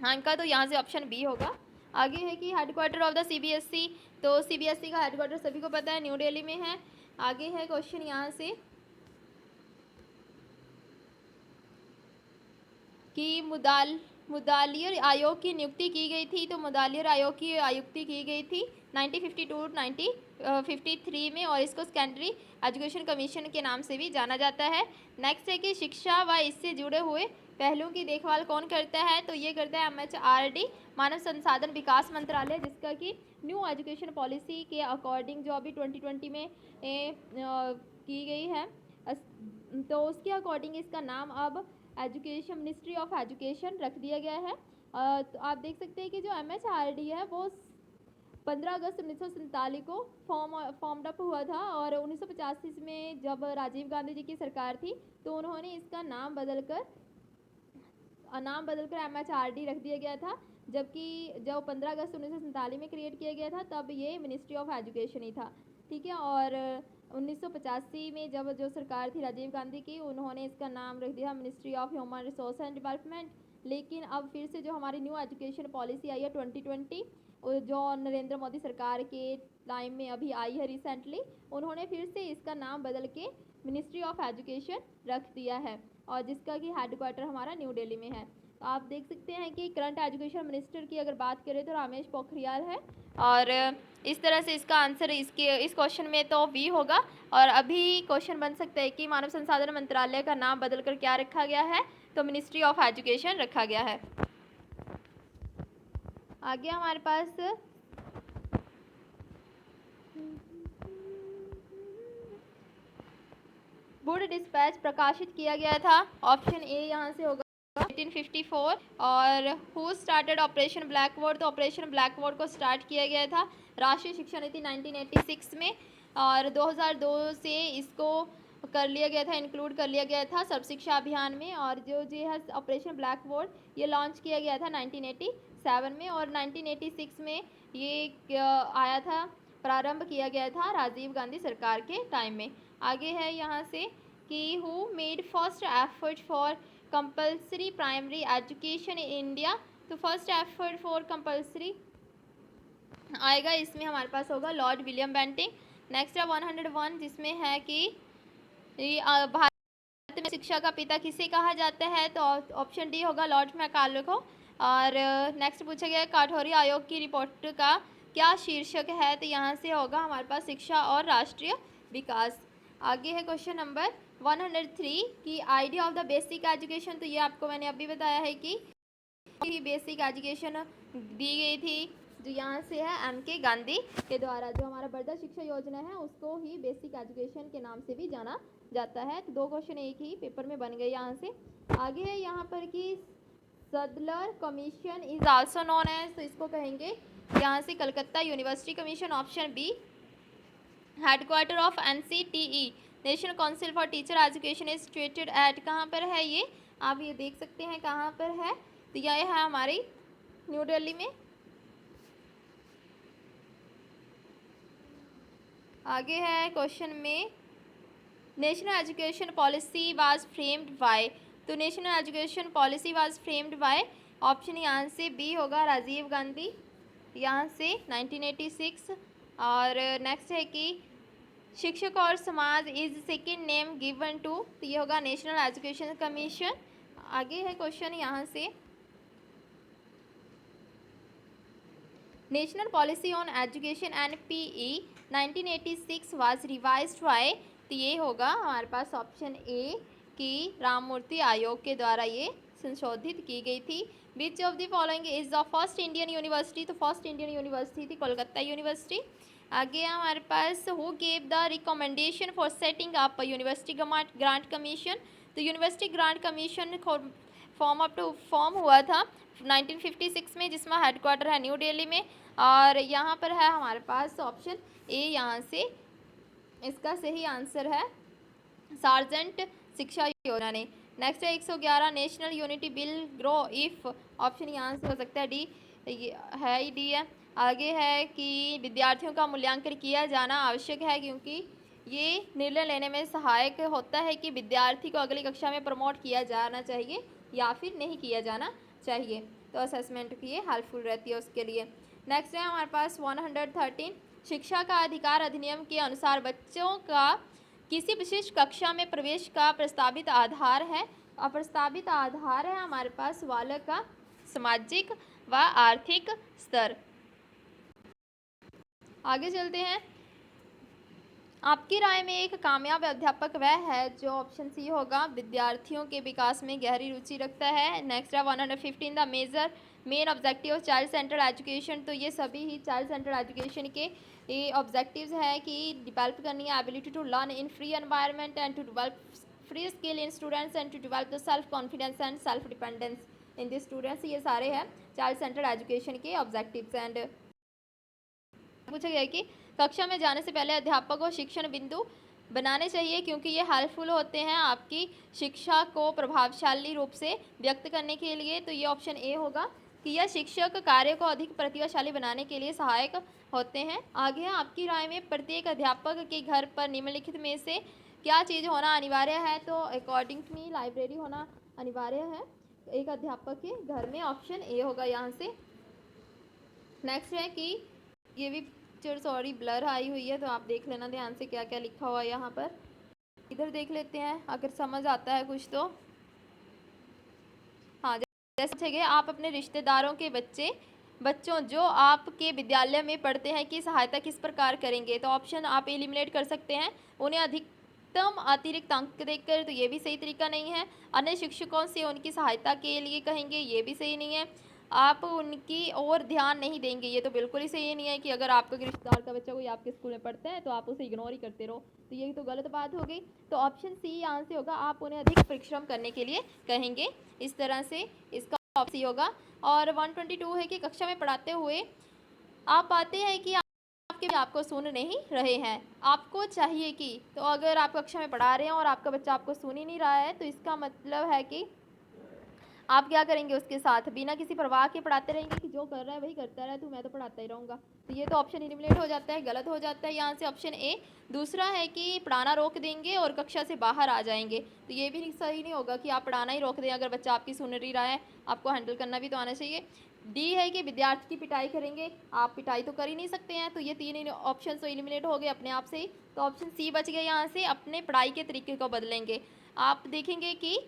हाँ का, तो यहाँ से ऑप्शन बी होगा। आगे है कि हेडक्वार्टर ऑफ द CBSE। तो CBSE का हेडक्वार्टर सभी को पता है न्यू दिल्ली में है। आगे है क्वेश्चन यहाँ से कि मुदालियर आयोग की नियुक्ति की गई थी। तो मुदालियर आयोग की आयुक्ति की गई थी 1952 1953 में, और इसको सेकेंडरी एजुकेशन कमीशन के नाम से भी जाना जाता है। नेक्स्ट है कि शिक्षा व इससे जुड़े हुए पहलुओं की देखभाल कौन करता है, तो ये करता है MHRD मानव संसाधन विकास मंत्रालय, जिसका कि न्यू एजुकेशन पॉलिसी के अकॉर्डिंग जो अभी 2020 में की गई है, तो उसके अकॉर्डिंग इसका नाम अब एजुकेशन मिनिस्ट्री ऑफ एजुकेशन रख दिया गया है। तो आप देख सकते हैं कि जो MHRD है वो 15 अगस्त 1947 को फॉर्म्ड अप हुआ था, और 1985 में जब राजीव गांधी जी की सरकार थी तो उन्होंने इसका नाम बदलकर MHRD रख दिया गया था। जबकि जब 15 अगस्त 1947 में क्रिएट किया गया था तब ये मिनिस्ट्री ऑफ एजुकेशन ही था, ठीक है। और 1985 में जब जो सरकार थी राजीव गांधी की, उन्होंने इसका नाम रख दिया ministry of human resource and development. लेकिन अब फिर से जो हमारी न्यू एजुकेशन पॉलिसी आई है 2020, जो नरेंद्र मोदी सरकार के टाइम में अभी आई है रिसेंटली, उन्होंने फिर से इसका नाम बदल के मिनिस्ट्री ऑफ एजुकेशन रख दिया है, और जिसका कि हेडक्वार्टर हमारा न्यू दिल्ली में है। तो आप देख सकते हैं कि करंट एजुकेशन मिनिस्टर की अगर बात करें तो रमेश पोखरियाल है, और इस तरह से इसका आंसर इस क्वेश्चन में तो बी होगा। और अभी क्वेश्चन बन सकता है कि मानव संसाधन मंत्रालय का नाम बदलकर क्या रखा गया है, तो मिनिस्ट्री ऑफ एजुकेशन रखा गया है। आगे हमारे पास वुड डिस्पैच प्रकाशित किया गया था, ऑप्शन ए यहाँ से होगा 1854। और who started operation black board, तो ऑपरेशन ब्लैक बोर्ड को स्टार्ट किया गया था राष्ट्रीय शिक्षा नीति 1986 में, और 2002 से इसको कर लिया गया था, इंक्लूड कर लिया गया था सर्व शिक्षा अभियान में। और जो है ऑपरेशन ब्लैक बोर्ड ये लॉन्च किया गया था 1987 में, और 1986 में ये आया था, प्रारंभ किया गया था राजीव गांधी सरकार के टाइम में। आगे है यहाँ से कि who made first effort for compulsory primary education in India. तो फर्स्ट एफर्ट फॉर कंपल्सरी आएगा, इसमें हमारे पास होगा लॉर्ड विलियम बेंटिंग। नेक्स्ट है 101, जिसमें है कि भारत में शिक्षा का पिता किसे कहा जाता है, तो ऑप्शन डी होगा लॉर्ड मैकाले को। और नेक्स्ट पूछा गया कठोरी आयोग की रिपोर्ट का क्या शीर्षक है, तो यहाँ से होगा हमारे पास शिक्षा और राष्ट्रीय विकास। आगे है क्वेश्चन नंबर 103 की idea of the basic education. तो ये आपको मैंने अभी बताया है कि बेसिक एजुकेशन दी गई थी, जो यहाँ से है MK गांधी के द्वारा। जो हमारा बर्दर शिक्षा योजना है उसको ही बेसिक एजुकेशन के नाम से भी जाना जाता है। तो दो क्वेश्चन एक ही पेपर में बन गए यहाँ से। आगे है यहाँ पर कि Sadler commission is also known as, तो इसको कहेंगे यहाँ से Calcutta university commission, option B. Headquarter of NCTE national council for teacher education is situated at, कहाँ पर है ये आप ये देख सकते हैं कहाँ पर है, तो यह है हमारी न्यू दिल्ली में। आगे है क्वेश्चन में, national education policy was framed by. तो national education policy was framed by, option यहाँ से बी होगा राजीव गांधी, यहाँ से 1986। और नेक्स्ट है कि शिक्षक और समाज is second name given to, तो ये होगा नेशनल एजुकेशन कमीशन। आगे है क्वेश्चन यहाँ से, national policy on education NPE 1986 was revised by, तो ये होगा हमारे पास ऑप्शन ए कि राममूर्ति आयोग के द्वारा ये संशोधित की गई थी। Which of the following is the first Indian university, तो फर्स्ट इंडियन यूनिवर्सिटी थी कोलकाता यूनिवर्सिटी। आगे हमारे पास who gave the recommendation for setting up university grant commission, तो यूनिवर्सिटी ग्रांट कमीशन फॉर्म हुआ था 1956 में, जिसमें हेडक्वार्टर है न्यू दिल्ली में। और यहाँ पर है हमारे पास ऑप्शन ए, यहाँ से इसका सही आंसर है सार्जेंट शिक्षा योजना ने। नेक्स्ट है 111, national unity bill grow if, option यहाँ से हो सकता है डी, है ही डी है। आगे है कि विद्यार्थियों का मूल्यांकन किया जाना आवश्यक है, क्योंकि ये निर्णय लेने में सहायक होता है कि विद्यार्थी को अगली कक्षा में प्रमोट किया जाना चाहिए या फिर नहीं किया जाना चाहिए, तो असेसमेंट की ये हेल्पफुल रहती है उसके लिए। नेक्स्ट है हमारे पास 113, शिक्षा का अधिकार अधिनियम के अनुसार बच्चों का किसी विशिष्ट कक्षा में प्रवेश का प्रस्तावित आधार है, और प्रस्तावित आधार है हमारे पास बालक का सामाजिक व आर्थिक स्तर। आगे चलते हैं, आपकी राय में एक कामयाब अध्यापक वह है जो, ऑप्शन सी होगा, विद्यार्थियों के विकास में गहरी रुचि रखता है। नेक्स्ट है 115, the main objective of child central education, तो ये सभी ही चाइल्ड सेंट्रल एजुकेशन के ये ऑब्जेक्टिव्स है कि डेवलप करनी है ability to learn in free environment and to develop free skill in students and to develop the self confidence and self dependence in the students. ये सारे हैं चाइल्ड सेंट्रल एजुकेशन के ऑब्जेक्टिव्स। एंड पूछा गया कि कक्षा में जाने से पहले अध्यापक को शिक्षण बिंदु बनाने चाहिए, क्योंकि ये हेल्पफुल होते हैं आपकी शिक्षा को प्रभावशाली रूप से व्यक्त करने के लिए, तो ये ऑप्शन ए होगा कि यह शिक्षक कार्य को अधिक प्रतिभाशाली बनाने के लिए सहायक होते हैं। आगे है, आपकी राय में प्रत्येक अध्यापक के घर पर निम्नलिखित में से क्या चीज़ होना अनिवार्य है, तो अकॉर्डिंग टू मी लाइब्रेरी होना अनिवार्य है एक अध्यापक के घर में, ऑप्शन ए होगा यहाँ से। नेक्स्ट है कि ये भी सॉरी ब्लर आई हुई है, तो आप देख लेना ध्यान से क्या क्या लिखा हुआ है यहाँ पर, इधर देख लेते हैं अगर समझ आता है कुछ तो। हाँ, जैसे कि आप अपने रिश्तेदारों के बच्चों जो आपके विद्यालय में पढ़ते हैं की सहायता किस प्रकार करेंगे, तो ऑप्शन आप एलिमिनेट कर सकते हैं, उन्हें अधिकतम अतिरिक्त अंक देकर, तो ये भी सही तरीका नहीं है। अन्य शिक्षकों से उनकी सहायता के लिए कहेंगे, ये भी सही नहीं है। आप उनकी ओर ध्यान नहीं देंगे, ये तो बिल्कुल ही सही नहीं है कि अगर आपका रिश्तेदार का बच्चा कोई आपके स्कूल में पढ़ता है तो आप उसे इग्नोर ही करते रहो, तो ये तो गलत बात हो गई। तो ऑप्शन सी यहाँ से होगा, आप उन्हें अधिक परिश्रम करने के लिए कहेंगे, इस तरह से इसका ऑप्शन सी होगा। और 122 है कि कक्षा में पढ़ाते हुए आप पाते हैं कि आपको सुन नहीं रहे हैं, आपको चाहिए कि, तो अगर आप कक्षा में पढ़ा रहे हैं और आपका बच्चा आपको सुन ही नहीं रहा है, तो इसका मतलब है कि आप क्या करेंगे, उसके साथ बिना किसी परवाह के पढ़ाते रहेंगे कि जो कर रहा है वही करता रहे, तो मैं तो पढ़ाता ही रहूँगा, तो ये तो ऑप्शन एलिमिनेट हो जाता है, गलत हो जाता है यहाँ से ऑप्शन ए। दूसरा है कि पढ़ाना रोक देंगे और कक्षा से बाहर आ जाएंगे, तो ये भी सही नहीं होगा कि आप पढ़ाना ही रोक दें, अगर बच्चा आपकी सुन नहीं रहा है, आपको हैंडल करना भी तो आना चाहिए। डी है कि विद्यार्थी की पिटाई करेंगे, आप पिटाई तो कर ही नहीं सकते हैं, तो ये तीन ऑप्शन तो एलिमिनेट हो गए अपने आप से ही, तो ऑप्शन सी बच गया यहाँ से, अपने पढ़ाई के तरीके को बदलेंगे। आप देखेंगे कि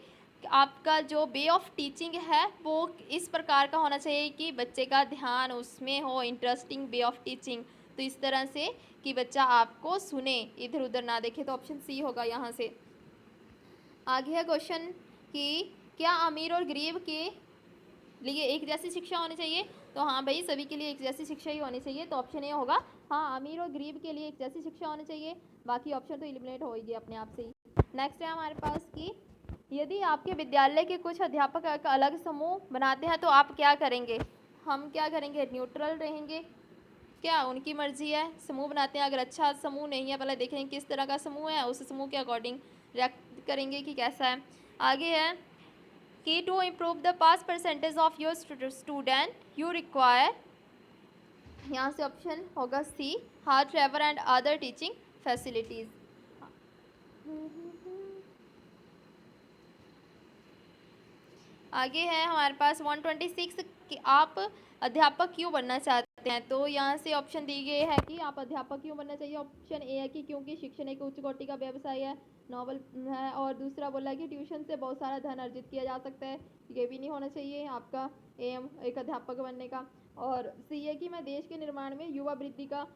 आपका जो वे ऑफ टीचिंग है वो इस प्रकार का होना चाहिए कि बच्चे का ध्यान उसमें हो, इंटरेस्टिंग वे ऑफ टीचिंग, तो इस तरह से कि बच्चा आपको सुने, इधर उधर ना देखे, तो ऑप्शन सी होगा यहाँ से। आगे है क्वेश्चन कि क्या अमीर और गरीब के लिए एक जैसी शिक्षा होनी चाहिए, तो हाँ भाई सभी के लिए एक जैसी शिक्षा ही होनी चाहिए, तो ऑप्शन ए होगा, हाँ अमीर और गरीब के लिए एक जैसी शिक्षा होनी चाहिए, बाकी ऑप्शन तो एलिमिनेट हो ही गए अपने आप से ही। नेक्स्ट है हमारे पास कि यदि आपके विद्यालय के कुछ अध्यापक एक अलग समूह बनाते हैं तो आप क्या करेंगे, हम क्या करेंगे, न्यूट्रल रहेंगे, क्या उनकी मर्जी है, समूह बनाते हैं, अगर अच्छा समूह नहीं है पहले देखेंगे किस तरह का समूह है, उस समूह के अकॉर्डिंग रिएक्ट करेंगे कि कैसा है। आगे है कि to improve the pass percentage of your student you require, यहाँ से ऑप्शन होगा C, hard travel and other teaching facilities. आगे है हमारे पास 126 कि आप अध्यापक क्यों बनना चाहते हैं। तो यहाँ से ऑप्शन दी गई है कि आप अध्यापक क्यों बनना चाहिए। ऑप्शन ए है कि क्योंकि शिक्षण एक उच्च कोटि का व्यवसाय है, नॉवल है, और दूसरा बोला है कि ट्यूशन से बहुत सारा धन अर्जित किया जा सकता है। ये भी नहीं होना चाहिए आपका एम एक अध्यापक बनने का। और सी है कि मैं देश के निर्माण में युवा वृद्धि का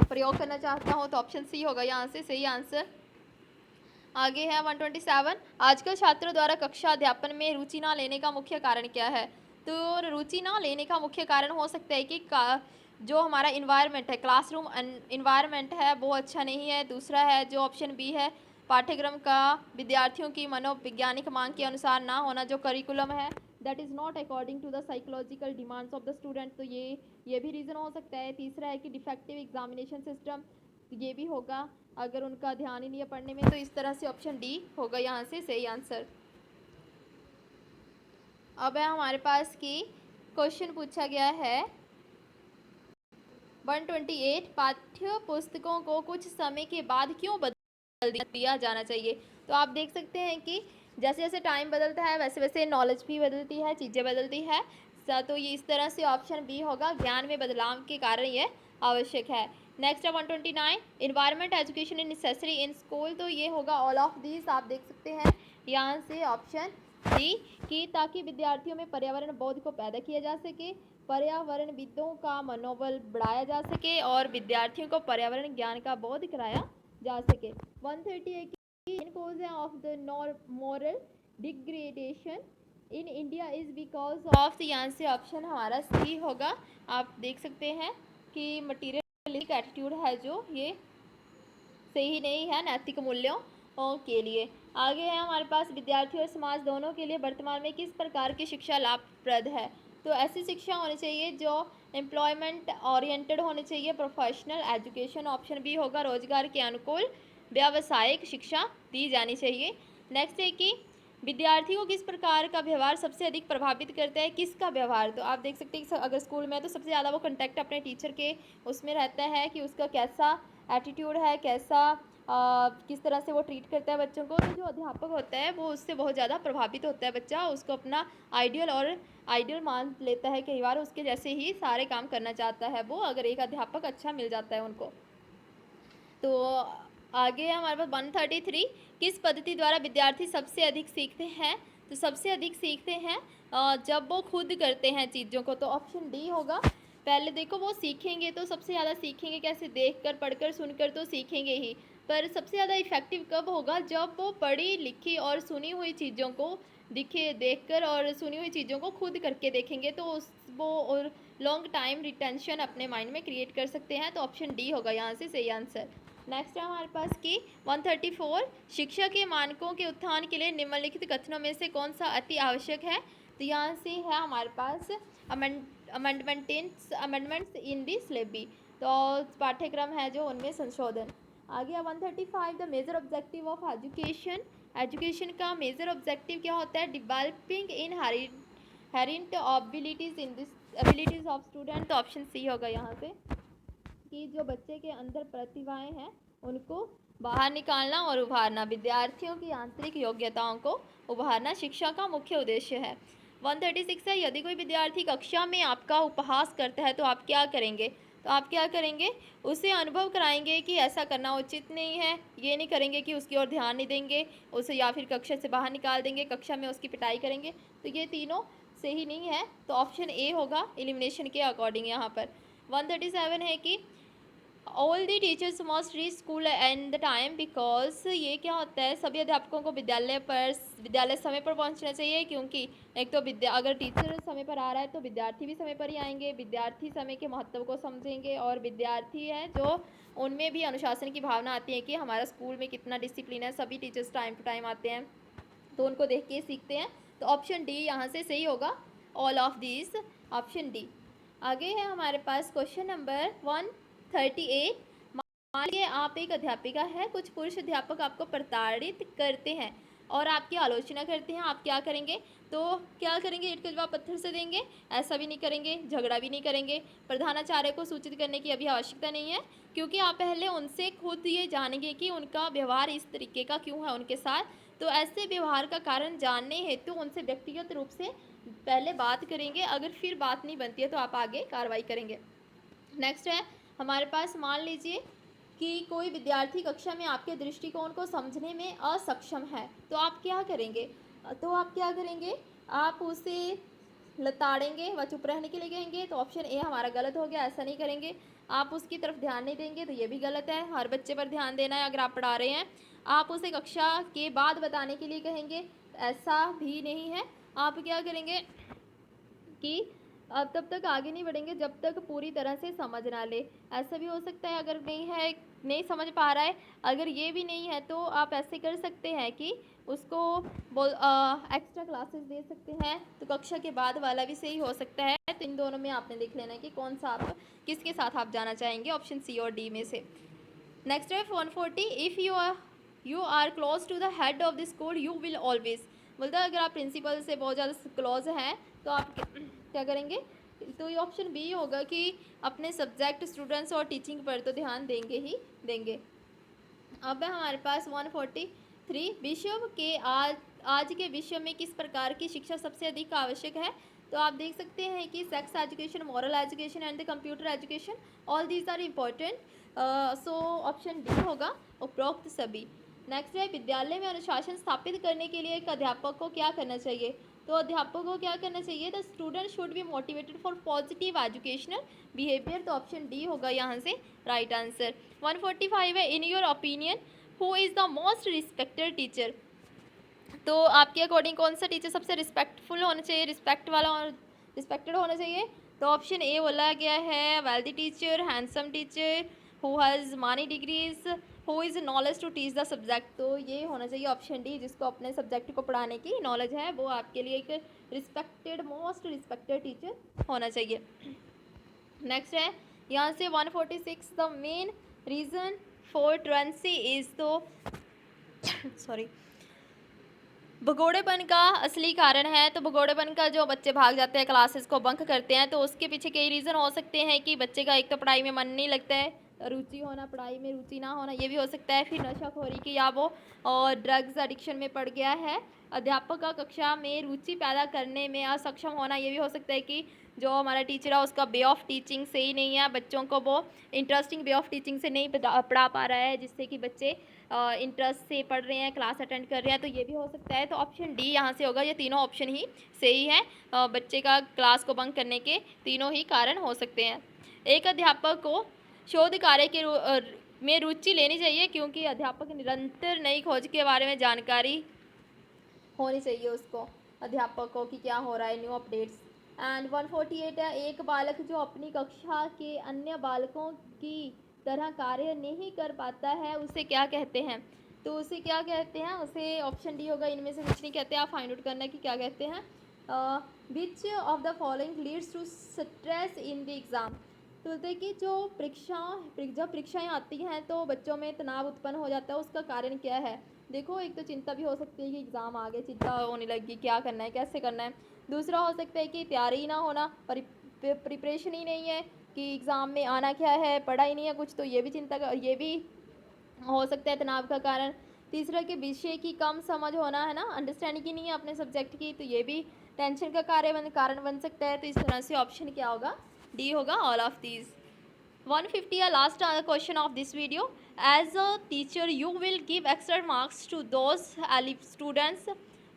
प्रयोग करना चाहता हूँ। तो ऑप्शन सी होगा यहाँ से सही आंसर। आगे है 127, आजकल छात्रों द्वारा कक्षा अध्यापन में रुचि ना लेने का मुख्य कारण क्या है। तो रुचि ना लेने का मुख्य कारण हो सकता है कि जो हमारा इन्वायरमेंट है, क्लासरूम इन्वायरमेंट है, वो अच्छा नहीं है। दूसरा है जो ऑप्शन बी है, पाठ्यक्रम का विद्यार्थियों की मनोवैज्ञानिक मांग के अनुसार ना होना, जो करिकुलम है that is not according to the psychological demands of the student. तो ये भी रीज़न हो सकता है। तीसरा है कि डिफेक्टिव एग्जामिनेशन सिस्टम, ये भी होगा अगर उनका ध्यान ही नहीं है पढ़ने में। तो इस तरह से ऑप्शन डी होगा यहाँ से सही आंसर। अब है हमारे पास कि क्वेश्चन पूछा गया है 128, पाठ्य पुस्तकों को कुछ समय के बाद क्यों बदल दिया जाना चाहिए। तो आप देख सकते हैं कि जैसे जैसे टाइम बदलता है वैसे वैसे नॉलेज भी बदलती है, चीज़ें बदलती है। तो ये इस तरह से ऑप्शन बी होगा, ज्ञान में बदलाव के कारण ये आवश्यक है। नेक्स्ट है 129, environment education is necessary in school. तो ये होगा ऑल ऑफ दिस। आप देख सकते हैं यहाँ से ऑप्शन डी कि ताकि विद्यार्थियों में पर्यावरण बोध को पैदा किया जा सके, पर्यावरणविदों का मनोबल बढ़ाया जा सके और विद्यार्थियों को पर्यावरण ज्ञान का बोध कराया जा सके। 138 की cause of the moral degradation in India is because of, यहाँ से ऑप्शन हमारा सी होगा। आप देख सकते हैं कि मटीरियलिस्टिक एटीट्यूड है जो ये सही नहीं है नैतिक मूल्यों के लिए। आगे है हमारे पास विद्यार्थी और समाज दोनों के लिए वर्तमान में किस प्रकार की शिक्षा लाभप्रद है। तो ऐसी शिक्षा होनी चाहिए जो एम्प्लॉयमेंट ओरिएंटेड होनी चाहिए, प्रोफेशनल एजुकेशन ऑप्शन बी होगा, रोजगार के अनुकूल व्यावसायिक शिक्षा दी जानी चाहिए। नेक्स्ट है कि विद्यार्थी को किस प्रकार का व्यवहार सबसे अधिक प्रभावित करता है, किसका व्यवहार। तो आप देख सकते हैं कि अगर स्कूल में तो सबसे ज़्यादा वो कंटेक्ट अपने टीचर के उसमें रहता है कि उसका कैसा एटीट्यूड है, कैसा किस तरह से वो ट्रीट करता है बच्चों को। तो जो अध्यापक होता है वो उससे बहुत ज़्यादा प्रभावित होता है बच्चा, उसको अपना आइडियल मान लेता है, कई बार उसके जैसे ही सारे काम करना चाहता है वो, अगर एक अध्यापक अच्छा मिल जाता है उनको। तो आगे है हमारे पास 133, किस पद्धति द्वारा विद्यार्थी सबसे अधिक सीखते हैं। तो सबसे अधिक सीखते हैं जब वो खुद करते हैं चीज़ों को। तो ऑप्शन डी होगा। पहले देखो वो सीखेंगे तो सबसे ज़्यादा सीखेंगे कैसे, देखकर, पढ़कर, सुनकर तो सीखेंगे ही, पर सबसे ज़्यादा इफ़ेक्टिव कब होगा जब वो पढ़ी लिखी और सुनी हुई चीज़ों को देखकर और सुनी हुई चीज़ों को खुद करके देखेंगे, तो वो और लॉन्ग टाइम रिटेंशन अपने माइंड में क्रिएट कर सकते हैं। तो ऑप्शन डी होगा यहाँ से सही आंसर। नेक्स्ट है हमारे पास कि 134, शिक्षा के मानकों के उत्थान के लिए निम्नलिखित कथनों में से कौन सा अति आवश्यक है। तो यहाँ से है हमारे पास अमेंडमेंट्स इन दी सिलेबी, तो पाठ्यक्रम है जो उनमें संशोधन। आगे 135, the major objective of education का मेजर ऑब्जेक्टिव क्या होता है, developing inherent abilities of student. तो ऑप्शन सी होगा यहाँ से कि जो बच्चे के अंदर प्रतिभाएं हैं उनको बाहर निकालना और उभारना, विद्यार्थियों की आंतरिक योग्यताओं को उभारना शिक्षा का मुख्य उद्देश्य है। 136 है, यदि कोई विद्यार्थी कक्षा में आपका उपहास करता है तो आप क्या करेंगे। तो आप क्या करेंगे, उसे अनुभव कराएंगे कि ऐसा करना उचित नहीं है, ये नहीं करेंगे कि उसकी ओर ध्यान नहीं देंगे उसे, या फिर कक्षा से बाहर निकाल देंगे, कक्षा में उसकी पिटाई करेंगे। तो ये तीनों सही नहीं है, तो ऑप्शन ए होगा एलिमिनेशन के अकॉर्डिंग यहाँ पर। 137 है कि all the teachers must reach school and the time, because ये क्या होता है, सभी अध्यापकों को विद्यालय समय पर पहुंचना चाहिए, क्योंकि एक तो अगर टीचर समय पर आ रहा है तो विद्यार्थी भी समय पर ही आएंगे, विद्यार्थी समय के महत्व को समझेंगे, और विद्यार्थी हैं जो उनमें भी अनुशासन की भावना आती है कि हमारा स्कूल में कितना डिसिप्लिन है, सभी टीचर्स टाइम टू टाइम आते हैं, तो उनको देख के सीखते हैं। तो ऑप्शन डी यहाँ से सही होगा, all of this, option D. आगे है हमारे पास क्वेश्चन नंबर 138, मान लीजिए आप एक अध्यापिका है, कुछ पुरुष अध्यापक आपको प्रताड़ित करते हैं, और आपकी आलोचना करते हैं, आप क्या करेंगे? तो क्या करेंगे? ईंट का जवाब पत्थर से देंगे? ऐसा भी नहीं करेंगे, झगड़ा भी नहीं करेंगे। प्रधानाचार्य को सूचित करने की अभी आवश्यकता नहीं है, क्योंकि आप पहले उनसे खुद ये जानेंगे कि उनका व्यवहार इस तरीके का क्यों है उनके साथ। तो ऐसे व्यवहार का कारण जानने हेतु उनसे व्यक्तिगत रूप से पहले बात करेंगे। अगर फिर बात नहीं बनती है तो आप आगे कार्रवाई करेंगे। नेक्स्ट है हमारे पास, मान लीजिए कि कोई विद्यार्थी कक्षा में आपके दृष्टिकोण को समझने में असक्षम है, तो आप क्या करेंगे? आप उसे लताड़ेंगे व चुप रहने के लिए कहेंगे, तो ऑप्शन ए हमारा गलत हो गया, ऐसा नहीं करेंगे। आप उसकी तरफ ध्यान नहीं देंगे, तो ये भी गलत है। हर बच्चे पर ध्यान देना है अगर आप पढ़ा रहे हैं। आप उसे कक्षा के बाद बताने के लिए कहेंगे, ऐसा भी नहीं है। आप क्या करेंगे कि अब तब तक आगे नहीं बढ़ेंगे जब तक पूरी तरह से समझ ना ले। ऐसा भी हो सकता है, अगर नहीं समझ पा रहा है, अगर ये भी नहीं है, तो आप ऐसे कर सकते हैं कि उसको एक्स्ट्रा क्लासेस दे सकते हैं। तो कक्षा के बाद वाला भी सही हो सकता है। तो इन दोनों में आपने देख लेना है कि कौन सा आप किसके साथ आप जाना चाहेंगे, ऑप्शन सी और डी में से। नेक्स्ट है 140, if you are close to the head of the school you will always. बोलता है अगर आप प्रिंसिपल से बहुत ज़्यादा क्लोज हैं तो आप क्या करेंगे? तो ये ऑप्शन बी होगा कि अपने सब्जेक्ट, स्टूडेंट्स और टीचिंग पर तो ध्यान देंगे ही देंगे। अब है हमारे पास 143, विश्व के आज के विश्व में किस प्रकार की शिक्षा सबसे अधिक आवश्यक है? तो आप देख सकते हैं कि sex education, moral education and the computer education, all these are important. So option D होगा उपरोक्त सभी। नेक्स्ट है विद्यालय में अनुशासन स्थापित करने के लिए एक अध्यापक को क्या करना चाहिए? तो अध्यापक को क्या करना चाहिए? The student should be motivated for positive educational behaviour. तो ऑप्शन डी होगा यहाँ से राइट आंसर। 145 है, in your opinion who is the most respected teacher. तो आपके अकॉर्डिंग कौन सा टीचर सबसे रिस्पेक्टफुल होना चाहिए, रिस्पेक्टेड होना चाहिए? तो ऑप्शन ए बोला गया है wealthy teacher, handsome teacher, who has many degrees, who is knowledge to teach the subject. तो ये होना चाहिए ऑप्शन डी, जिसको अपने सब्जेक्ट को पढ़ाने की नॉलेज है, वो आपके लिए एक मोस्ट रिस्पेक्टेड टीचर होना चाहिए। नेक्स्ट है यहाँ से 146, the main reason for truancy is तो सॉरी भगोड़ेपन का असली कारण है। तो भगोड़ेपन का जो बच्चे भाग जाते हैं, क्लासेस को बंक करते हैं, तो उसके पीछे कई रीज़न हो सकते हैं कि बच्चे का एक तो पढ़ाई में मन नहीं लगता है, रुचि होना, पढ़ाई में रुचि ना होना, ये भी हो सकता है। फिर नशाखोरी की या वो और ड्रग्स एडिक्शन में पड़ गया है। अध्यापक का कक्षा में रुचि पैदा करने में असक्षम होना, ये भी हो सकता है कि जो हमारा टीचर है उसका वे ऑफ टीचिंग सही नहीं है, बच्चों को वो इंटरेस्टिंग वे ऑफ टीचिंग से नहीं पढ़ा पा रहा है, जिससे कि बच्चे इंटरेस्ट से पढ़ रहे हैं, क्लास अटेंड कर रहे हैं, तो ये भी हो सकता है। तो ऑप्शन डी यहाँ से होगा। ये तीनों ऑप्शन ही सही है। बच्चे का क्लास को बंक करने के तीनों ही कारण हो सकते हैं। एक अध्यापक को शोध कार्य के में रुचि लेनी चाहिए, क्योंकि अध्यापक निरंतर नई खोज के बारे में जानकारी होनी चाहिए उसको, अध्यापक को, कि क्या हो रहा है, न्यू अपडेट्स। एंड 148 है, एक बालक जो अपनी कक्षा के अन्य बालकों की तरह कार्य नहीं कर पाता है उसे क्या कहते हैं? तो उसे क्या कहते हैं? उसे ऑप्शन डी होगा, इनमें से कुछ नहीं कहते, आप फाइंड आउट करना है कि क्या कहते हैं। Which of the following leads to stress in the exam. तो बोलते हैं कि जब परीक्षाएँ आती हैं तो बच्चों में तनाव उत्पन्न हो जाता है, उसका कारण क्या है? देखो, एक तो चिंता भी हो सकती है कि एग्ज़ाम आ गए, चिंता होने लगी, क्या करना है, कैसे करना है। दूसरा हो सकता है कि तैयारी ही ना होना, प्रिपरेशन ही नहीं है कि एग्ज़ाम में आना क्या है, पढ़ा ही नहीं है कुछ, तो ये भी ये भी हो सकता है तनाव का कारण। तीसरा कि विषय की कम समझ होना, है ना, अंडरस्टैंडिंग ही नहीं है अपने सब्जेक्ट की, तो ये भी टेंशन का कारण बन सकता है। तो इस तरह से ऑप्शन क्या होगा? डी होगा, ऑल ऑफ दीज। 150 है, last question of this video. As a teacher you will give extra marks to those students.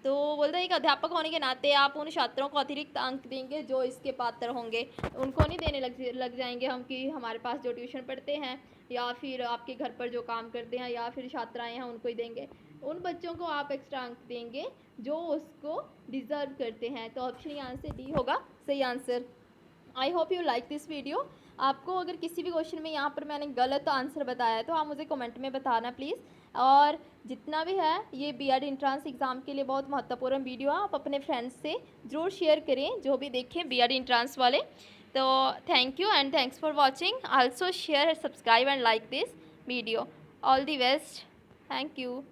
तो बोलते हैं एक अध्यापक होने के नाते आप उन छात्रों को अतिरिक्त अंक देंगे जो इसके पात्र होंगे। उनको नहीं देने लग जाएंगे हम कि हमारे पास जो ट्यूशन पढ़ते हैं या फिर आपके घर पर जो काम करते हैं या फिर छात्राएं हैं उनको ही देंगे। उन बच्चों को आप एक्स्ट्रा अंक देंगे जो उसको डिज़र्व करते हैं। तो ऑप्शन यहाँ से डी होगा सही answer. I hope you like this video. आपको अगर किसी भी क्वेश्चन में यहाँ पर मैंने गलत आंसर बताया है तो आप मुझे कमेंट में बताना प्लीज़। और जितना भी है ये बीएड एंट्रेंस एग्ज़ाम के लिए बहुत महत्वपूर्ण वीडियो है, आप अपने फ्रेंड्स से ज़रूर शेयर करें जो भी देखें बीएड एंट्रेंस वाले। तो thank you and thanks for watching. Also share, subscribe and like this video. All the best. Thank you.